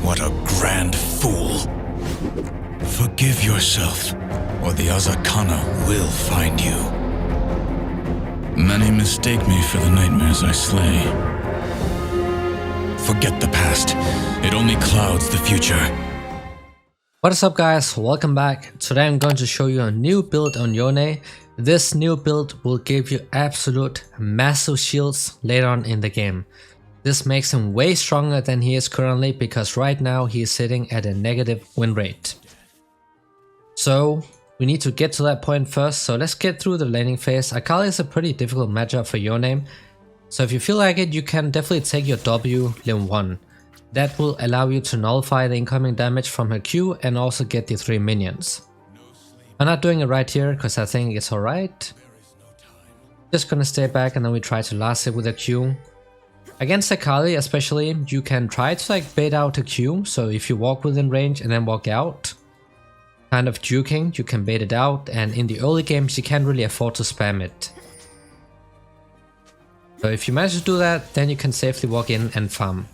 What a grand fool. Forgive yourself, or the Azakana will find you. Many mistake me for the nightmares I slay. Forget the past. It only clouds the future. What is up, guys? Welcome back. Today I'm going to show you a new build on Yone. This new build will give you absolute massive shields later on in the game. This makes him way stronger than he is currently, because right now he is sitting at a negative win rate. So we need to get to that point first, so let's get through the laning phase. Akali is a pretty difficult matchup for Yone, so if you feel like it, you can definitely take your W limb 1. That will allow you to nullify the incoming damage from her Q and also get the 3 minions. I'm not doing it right here because I think it's alright. Just gonna stay back and then we try to last hit with a Q. Against Akali especially, you can try to bait out a Q, so if you walk within range and then walk out, kind of juking, you can bait it out, and in the early games you can't really afford to spam it. So if you manage to do that, then you can safely walk in and farm.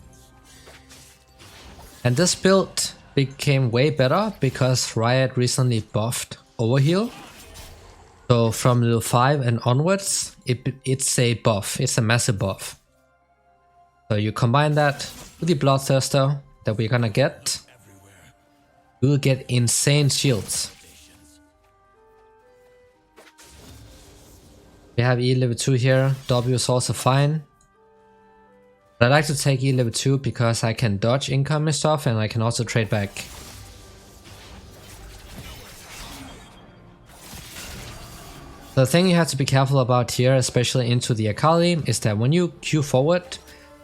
And this build became way better because Riot recently buffed overheal. So from level 5 and onwards, it's a buff, it's a massive buff. So you combine that with the Bloodthirster that we're gonna get, you will get insane shields. We have E level 2 here, W is also fine. But I like to take E level 2 because I can dodge incoming stuff and I can also trade back. The thing you have to be careful about here, especially into the Akali, is that when you Q forward,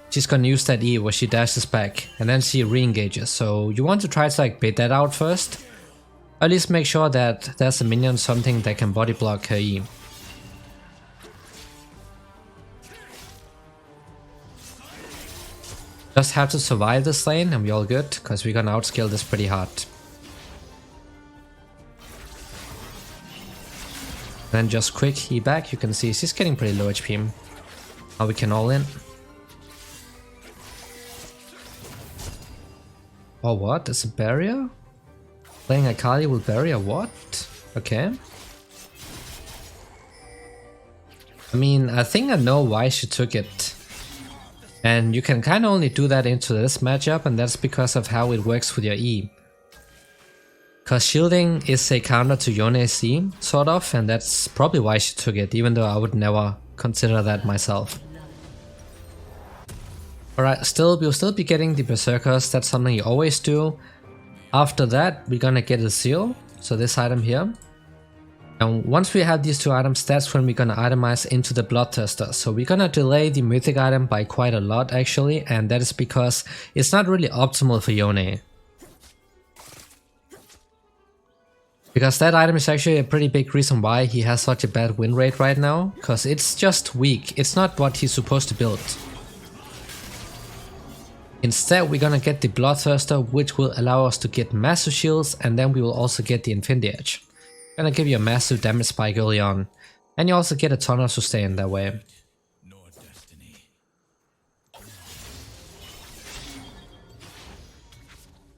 she's gonna use that E where she dashes back and then she re-engages. So you want to try to bait that out first. Or at least make sure that there's a minion, something that can body block her E. Just have to survive this lane and we're all good, because we're gonna outscale this pretty hard. Then just quick E back, you can see she's getting pretty low HP. Now we can all in. Oh, what? There's a barrier? Playing Akali with barrier, what? Okay. I mean, I think I know why she took it. And you can kind of only do that into this matchup, and that's because of how it works with your E. Because shielding is a counter to Yone's E, sort of, and that's probably why she took it, even though I would never consider that myself. Alright, we'll still be getting the Berserkers, that's something you always do. After that, we're gonna get a seal, so this item here. And once we have these two items, that's when we're gonna itemize into the Bloodthirster. So we're gonna delay the mythic item by quite a lot actually, and that is because it's not really optimal for Yone. Because that item is actually a pretty big reason why he has such a bad win rate right now, because it's just weak, it's not what he's supposed to build. Instead, we're gonna get the Bloodthirster, which will allow us to get massive shields, and then we will also get the Infinity Edge. Gonna give you a massive damage spike early on, and you also get a ton of sustain that way.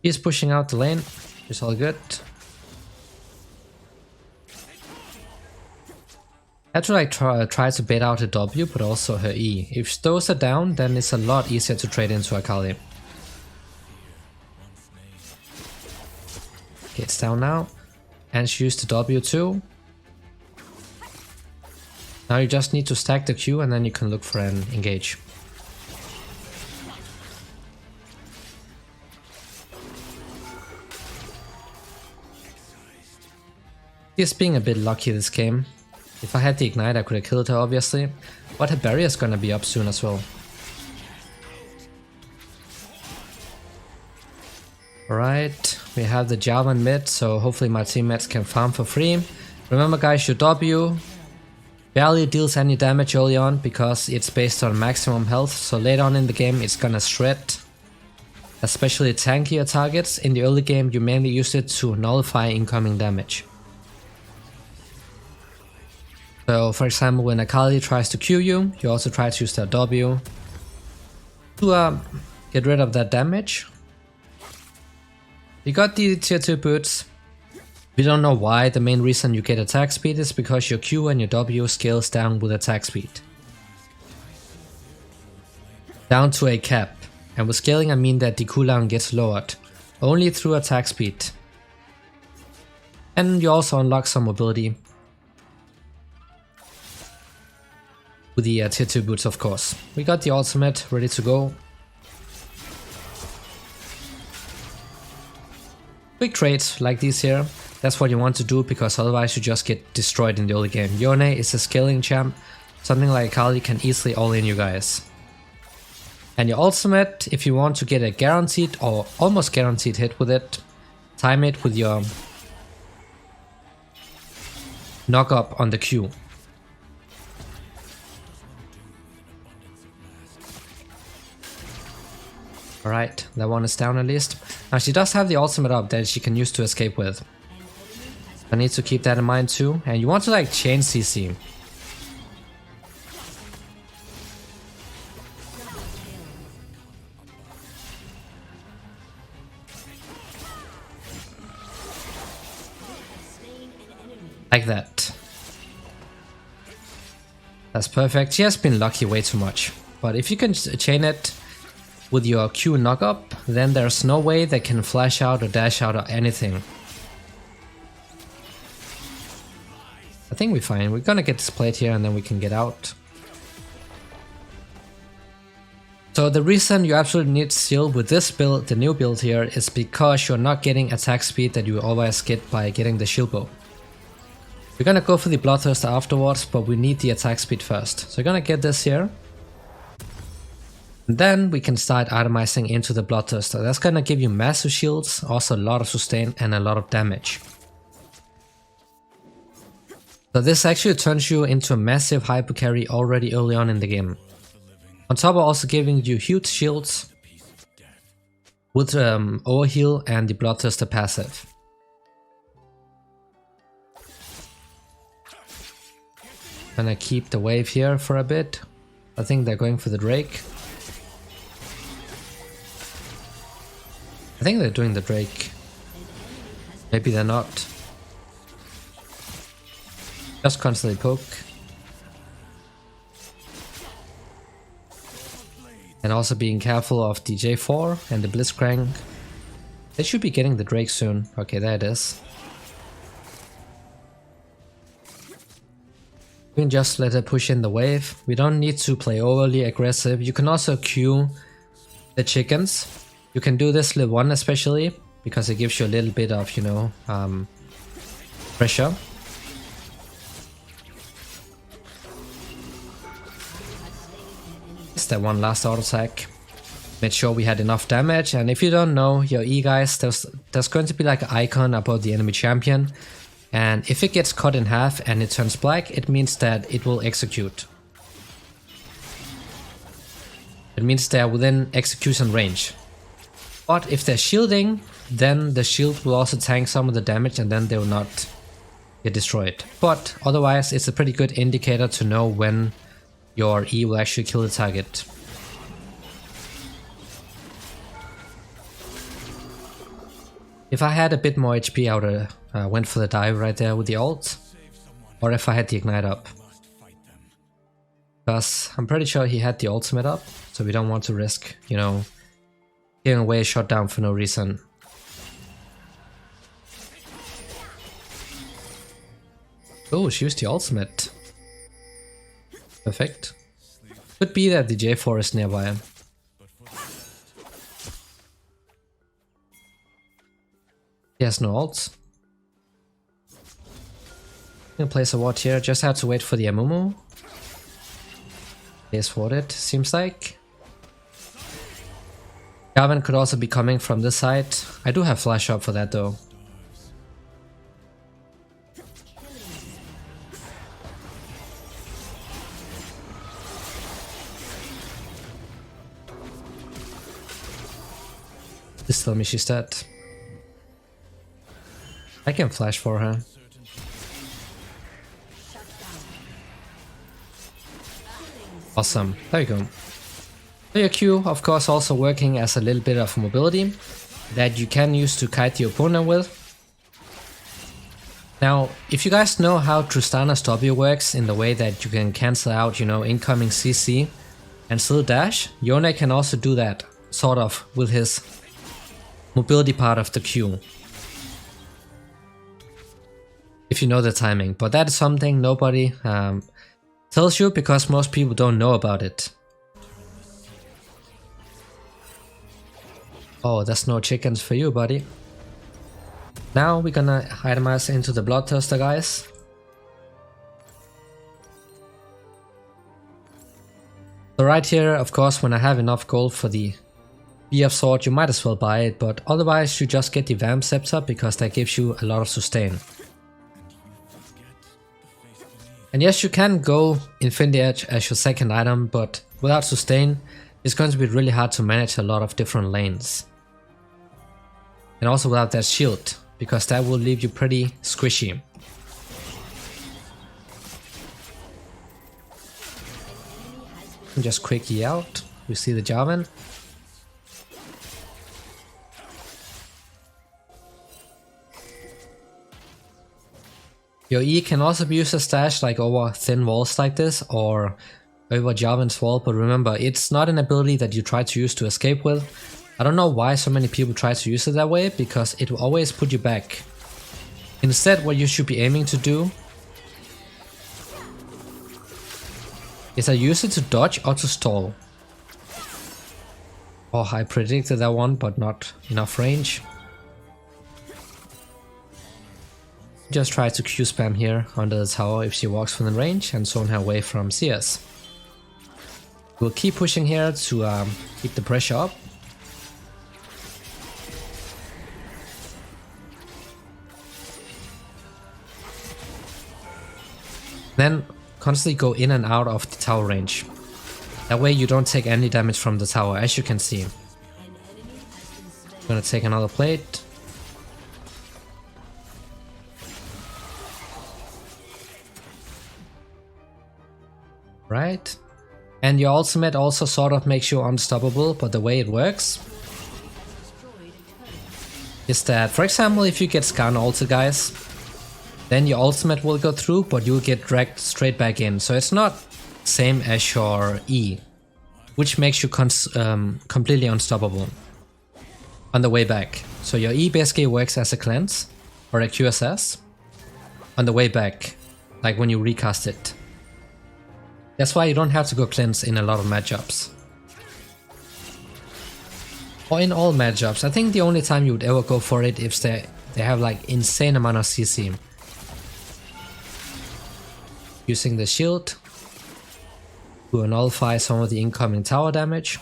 He's pushing out the lane, it's all good. I have to try to bait out her W, but also her E. If those are down, then it's a lot easier to trade into Akali. Okay, it's down now. And she used the W too. Now you just need to stack the Q and then you can look for an engage. She's being a bit lucky this game. If I had the ignite, I could have killed her obviously, but her barrier is gonna be up soon as well. Alright, we have the Java mid, so hopefully my teammates can farm for free. Remember guys, your W barely deals any damage early on because it's based on maximum health, so later on in the game it's gonna shred. Especially tankier targets, in the early game you mainly use it to nullify incoming damage. So for example, when Akali tries to Q you, you also try to use their W to get rid of that damage. You got the tier 2 boots. We don't know why. The main reason you get attack speed is because your Q and your W scales down with attack speed. Down to a cap. And with scaling I mean that the cooldown gets lowered. Only through attack speed. And you also unlock some mobility. With the tier 2 boots of course. We got the ultimate ready to go. Quick trades like these here. That's what you want to do because otherwise you just get destroyed in the early game. Yone is a scaling champ. Something like Kali can easily all in you guys. And your ultimate, if you want to get a guaranteed or almost guaranteed hit with it, time it with your knock up on the Q. Alright, that one is down at least. Now she does have the ultimate up that she can use to escape with. I need to keep that in mind too. And you want to like chain CC. Like that. That's perfect. She has been lucky way too much. But if you can chain it with your Q knock up, then there's no way they can flash out or dash out or anything. I think we're fine. We're gonna get this plate here and then we can get out. So the reason you absolutely need shield with this build, the new build here, is because you're not getting attack speed that you always get by getting the shield bow. We're gonna go for the Bloodthirster afterwards, but we need the attack speed first. So we're gonna get this here. And then we can start itemizing into the Bloodthirster. That's gonna give you massive shields, also a lot of sustain and a lot of damage. So this actually turns you into a massive hyper carry already early on in the game. On top of also giving you huge shields with overheal and the Bloodthirster passive. Gonna keep the wave here for a bit. I think they're going for the Drake. I think they're doing the Drake. Maybe they're not. Just constantly poke. And also being careful of the J4 and the Blitzcrank. They should be getting the Drake soon. Okay, there it is. We can just let it push in the wave. We don't need to play overly aggressive. You can also queue the chickens. You can do this level 1 especially, because it gives you a little bit of, you know, pressure. It's that one last auto attack. Made sure we had enough damage, and if you don't know your E guys, there's going to be like an icon above the enemy champion. And if it gets cut in half and it turns black, it means that it will execute. It means they're within execution range. But if they're shielding, then the shield will also tank some of the damage and then they will not get destroyed. But otherwise, it's a pretty good indicator to know when your E will actually kill the target. If I had a bit more HP, I would have went for the dive right there with the ult. Or if I had the ignite up. Because I'm pretty sure he had the ultimate up, so we don't want to risk, you know, giving away a shutdown for no reason. Oh, she used the ultimate. Perfect. Could be that the J4 is nearby. He has no ult. Gonna place a ward here, just have to wait for the Amumu. Is warded, seems like. Gavin could also be coming from this side. I do have flash up for that though. Just tell me she's dead. I can flash for her. Awesome, there you go. So your Q, of course, also working as a little bit of mobility. that you can use to kite the opponent with. Now, if you guys know how Tristana's W works in the way that you can cancel out, you know, incoming CC and still dash, Yone can also do that, sort of, with his mobility part of the Q. If you know the timing, but that is something nobody tells you because most people don't know about it. Oh, there's no chickens for you, buddy. Now we're gonna itemize into the Bloodthirster, guys. So right here, of course, when I have enough gold for the BF sword, you might as well buy it, but otherwise you just get the Vamp Scepter because that gives you a lot of sustain. And yes, you can go Infinity Edge as your second item, but without sustain, it's going to be really hard to manage a lot of different lanes. And also without that shield, because that will leave you pretty squishy. Just quick E out, we see the Jarvan. Your E can also be used as dash like over thin walls like this or over Jarvan's wall, but remember, it's not an ability that you try to use to escape with. I don't know why so many people try to use it that way, because it will always put you back. Instead, what you should be aiming to do is I use it to dodge or to stall. Oh, I predicted that one, but not enough range. Just try to Q spam here under the tower if she walks within range and zone her away from CS. We'll keep pushing here to keep the pressure up. Then constantly go in and out of the tower range. That way you don't take any damage from the tower, as you can see. I'm gonna take another plate. Right. And your ultimate also sort of makes you unstoppable, but the way it works is that, for example, if you get Skarn ulted, guys, then your ultimate will go through, but you'll get dragged straight back in. So it's not same as your E, which makes you completely unstoppable on the way back. So your E basically works as a cleanse or a QSS on the way back, like when you recast it. That's why you don't have to go cleanse in a lot of matchups. Or in all matchups. I think the only time you would ever go for it if they have like insane amount of CC. Using the shield to nullify some of the incoming tower damage.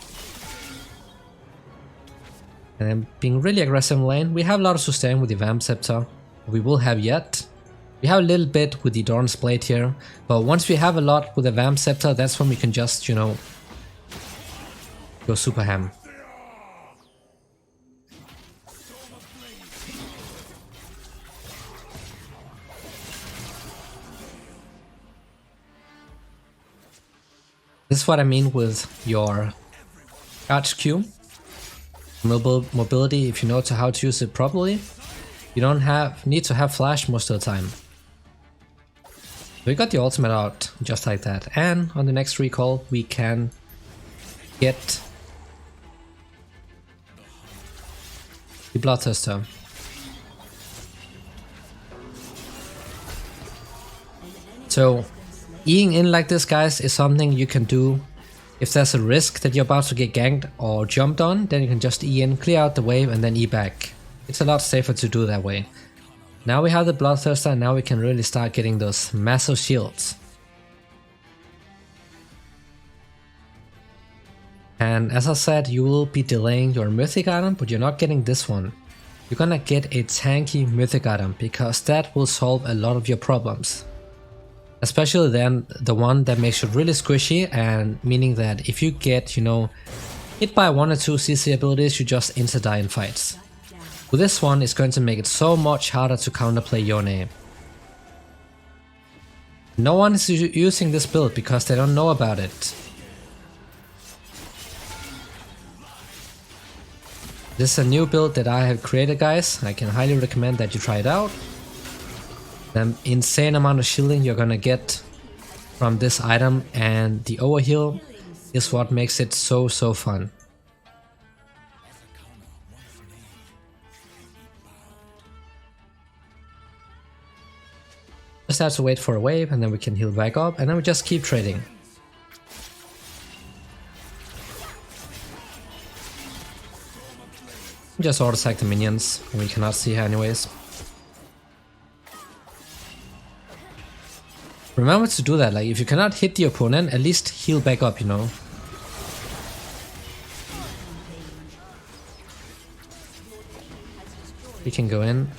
And then being really aggressive in lane. We have a lot of sustain with the Vamp Scepter. We will have yet. We have a little bit with the Doran's Blade here, but once we have a lot with the Vamp Scepter, that's when we can just, you know, go super ham. This is what I mean with your charge Q. Mobility, if you know how to use it properly, you don't need to have flash most of the time. We got the ultimate out just like that, and on the next recall we can get the Bloodthirster. So Eing in like this, guys, is something you can do if there's a risk that you're about to get ganked or jumped on. Then you can just E in, clear out the wave, and then E back. It's a lot safer to do that way. Now we have the Bloodthirster, and now we can really start getting those massive shields. And as I said, you will be delaying your mythic item, but you're not getting this one. You're gonna get a tanky mythic item, because that will solve a lot of your problems. Especially then the one that makes you really squishy, and meaning that if you get, you know, hit by 1 or 2 CC abilities, you just insta-die in fights. With this one, it's going to make it so much harder to counterplay Yone. No one is using this build because they don't know about it. This is a new build that I have created, guys. I can highly recommend that you try it out. The insane amount of shielding you're gonna get from this item and the overheal is what makes it so fun. Just have to wait for a wave and then we can heal back up and then we just keep trading. Just auto attack the minions, we cannot see her anyways. Remember to do that, like if you cannot hit the opponent, at least heal back up, you know. We can go in.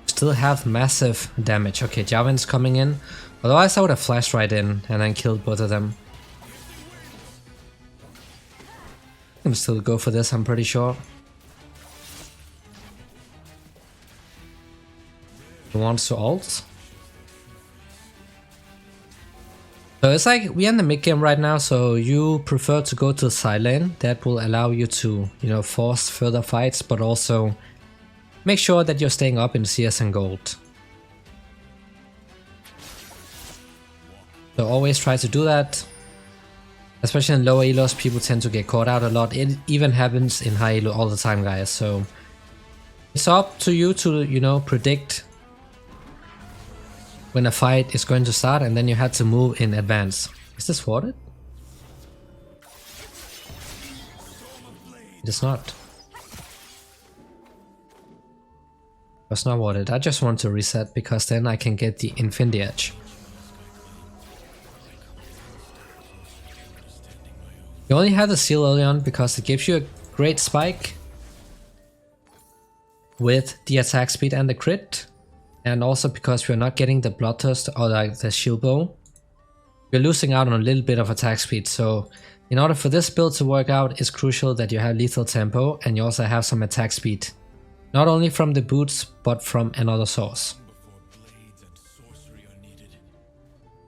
Still have massive damage. Okay, Javin's coming in. Otherwise I would have flashed right in and then killed both of them. I can still go for this, I'm pretty sure. He wants to ult. So it's like we're in the mid game right now, so you prefer to go to the side lane. That will allow you to, you know, force further fights, but also make sure that you're staying up in CS and gold. So always try to do that. Especially in lower elos, people tend to get caught out a lot. It even happens in high elo all the time, guys. So it's up to you to, you know, predict when a fight is going to start, and then you had to move in advance. Is this warded? It is not. It's not warded. I just want to reset because then I can get the Infinity Edge. You only have the seal early on because it gives you a great spike with the attack speed and the crit. And also because we're not getting the Bloodthirst or like the Shield Bow, we're losing out on a little bit of attack speed. So in order for this build to work out, it's crucial that you have lethal tempo and you also have some attack speed. Not only from the boots, but from another source.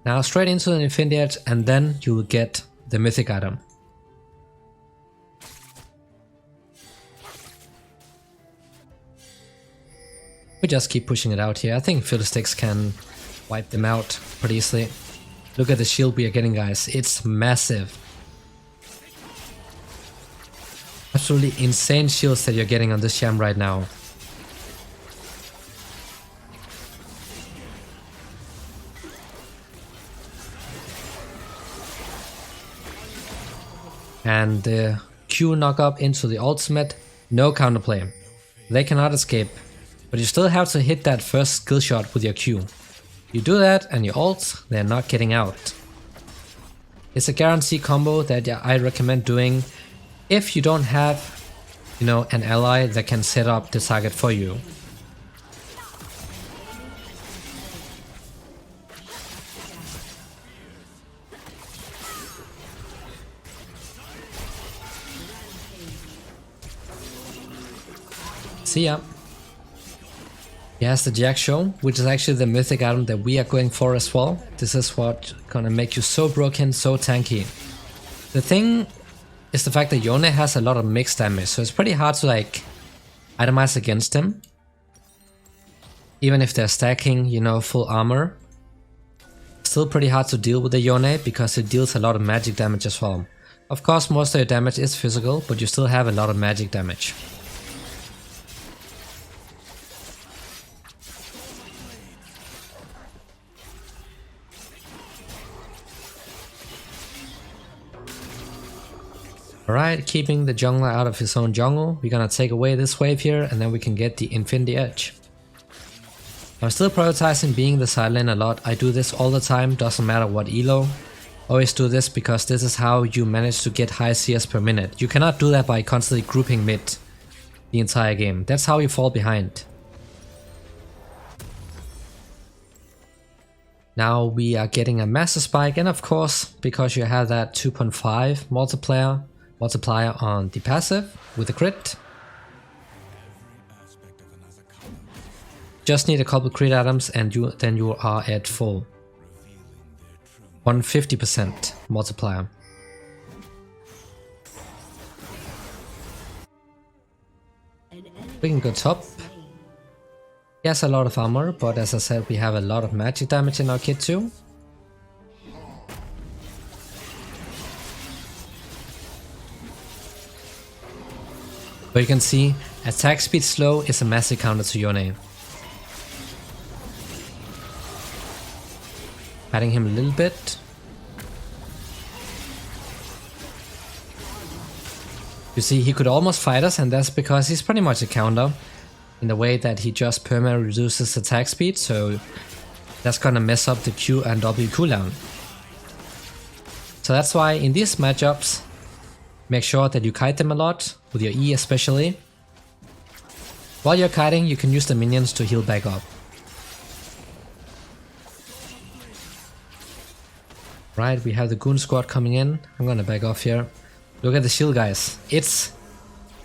Now straight into the Infinity Edge and then you will get the mythic item. We just keep pushing it out here. I think Fiddlesticks can wipe them out pretty easily. Look at the shield we are getting, guys. It's massive. Absolutely insane shields that you're getting on this champ right now. And the Q knock up into the ultimate, no counterplay. They cannot escape. But you still have to hit that first skill shot with your Q. You do that and you ult, they're not getting out. It's a guarantee combo that I recommend doing if you don't have, you know, an ally that can set up the target for you. See ya. He has the Jack Show, which is actually the mythic item that we are going for as well. This is what gonna make you so broken, so tanky. The thing is the fact that Yone has a lot of mixed damage, so it's pretty hard to like itemize against him. Even if they're stacking, you know, full armor. Still pretty hard to deal with the Yone because it deals a lot of magic damage as well. Of course, most of your damage is physical, but you still have a lot of magic damage. Alright, keeping the jungler out of his own jungle, we're gonna take away this wave here and then we can get the Infinity Edge. I'm still prioritizing being the side lane a lot. I do this all the time, doesn't matter what elo. Always do this because this is how you manage to get high CS per minute. You cannot do that by constantly grouping mid the entire game. That's how you fall behind. Now we are getting a massive spike, and of course, because you have that 2.5 multiplier on the passive with the crit. Just need a couple crit items and then you are at full. 150% multiplier. We can go top. He has a lot of armor, but as I said, we have a lot of magic damage in our kit too. But you can see, attack speed slow is a massive counter to Yone. Padding him a little bit. You see, he could almost fight us, and that's because he's pretty much a counter in the way that he just permanently reduces attack speed, so that's gonna mess up the Q and W cooldown. So that's why in these matchups, make sure that you kite them a lot, with your E especially. While you're kiting, you can use the minions to heal back up. Right, we have the goon squad coming in. I'm gonna back off here. Look at the shield, guys. It's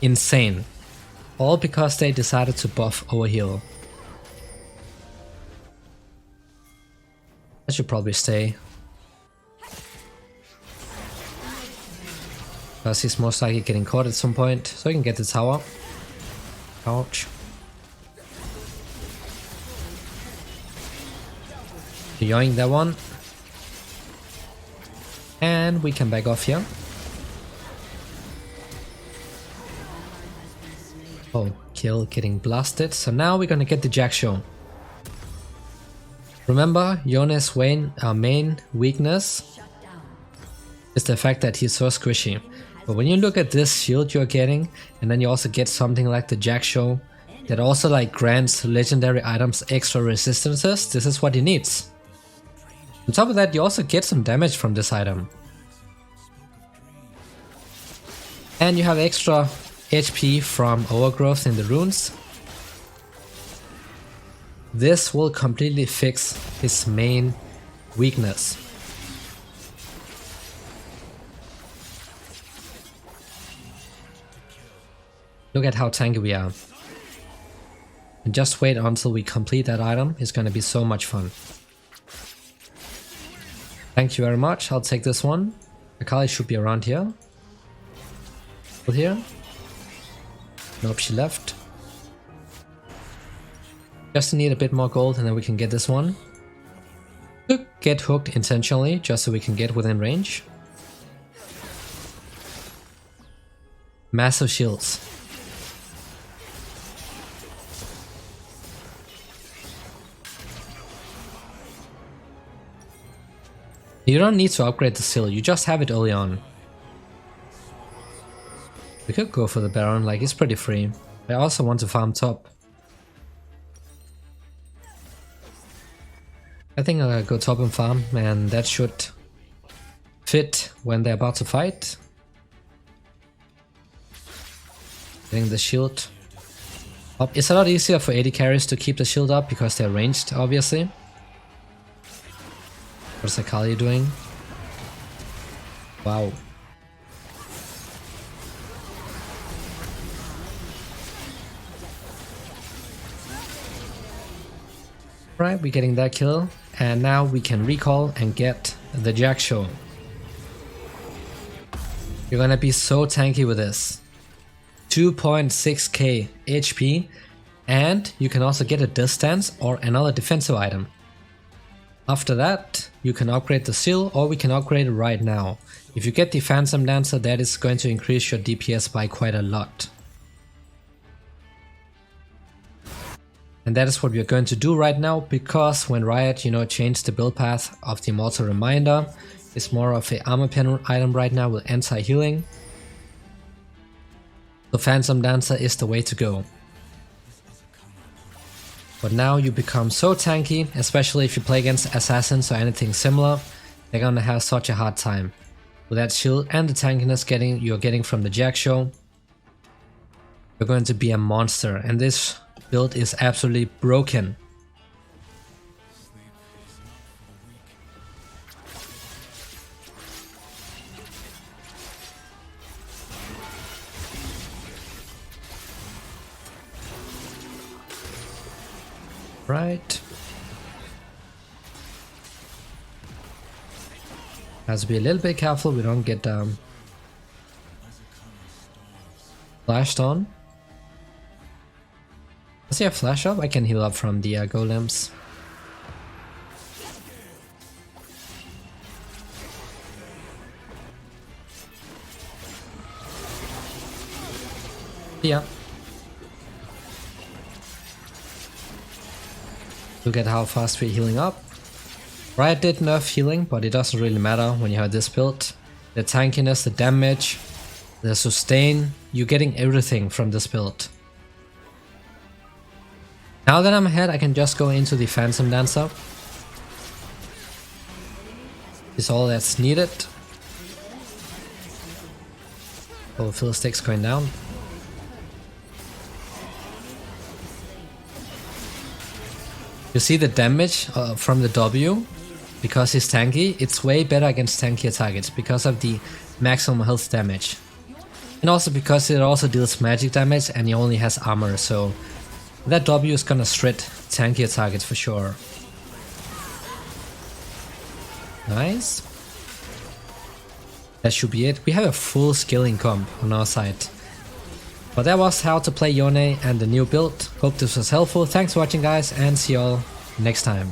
insane. All because they decided to buff overheal. I should probably stay. Because he's most likely getting caught at some point, so he can get the tower. Ouch. Yoink that one. And we can back off here. Oh, kill getting blasted. So now we're gonna get the Jack show. Remember, Yone's main weakness is the fact that he's so squishy. But when you look at this shield you're getting, and then you also get something like the Jack show that also like grants legendary items extra resistances, this is what he needs. On top of that, you also get some damage from this item. And you have extra HP from overgrowth in the runes. This will completely fix his main weakness. Look at how tanky we are. And just wait until we complete that item, it's gonna be so much fun. Thank you very much, I'll take this one. Akali should be around here. Here? Nope, she left. Just need a bit more gold and then we can get this one. Could get hooked intentionally just so we can get within range. Massive shields. You don't need to upgrade the seal, you just have it early on. We could go for the Baron, like it's pretty free. I also want to farm top. I think I'll go top and farm, and that should fit when they're about to fight. Getting the shield up. It's a lot easier for AD carries to keep the shield up because they're ranged, obviously. What's Akali doing? Wow. Right, we're getting that kill, and now we can recall and get the Jack show. You're gonna be so tanky with this. 2.6k HP, and you can also get a distance or another defensive item. After that, you can upgrade the seal, or we can upgrade it right now. If you get the Phantom Dancer, that is going to increase your DPS by quite a lot. And that is what we are going to do right now, because when Riot, changed the build path of the Immortal Reminder, it's more of a armor pen item right now with anti-healing. The Phantom Dancer is the way to go. But now you become so tanky, especially if you play against assassins or anything similar, they're gonna have such a hard time. With that shield and the tankiness you're getting from the Jack show, you're going to be a monster, and this build is absolutely broken. Right. Has to be a little bit careful we don't get flashed on. Does he have flash up? I can heal up from the golems. Yeah. Look at how fast we're healing up. Riot did nerf healing, but it doesn't really matter when you have this build. The tankiness, the damage, the sustain, you're getting everything from this build. Now that I'm ahead, I can just go into the Phantom Dancer. Is all that's needed. Oh, Fiddlestick's going down. You see the damage from the W, because he's tanky, it's way better against tankier targets because of the maximum health damage. And also because it also deals magic damage and he only has armor, so that W is gonna shred tankier targets for sure. Nice. That should be it. We have a full scaling comp on our side. But that was how to play Yone and the new build. Hope this was helpful. Thanks for watching guys and see y'all next time.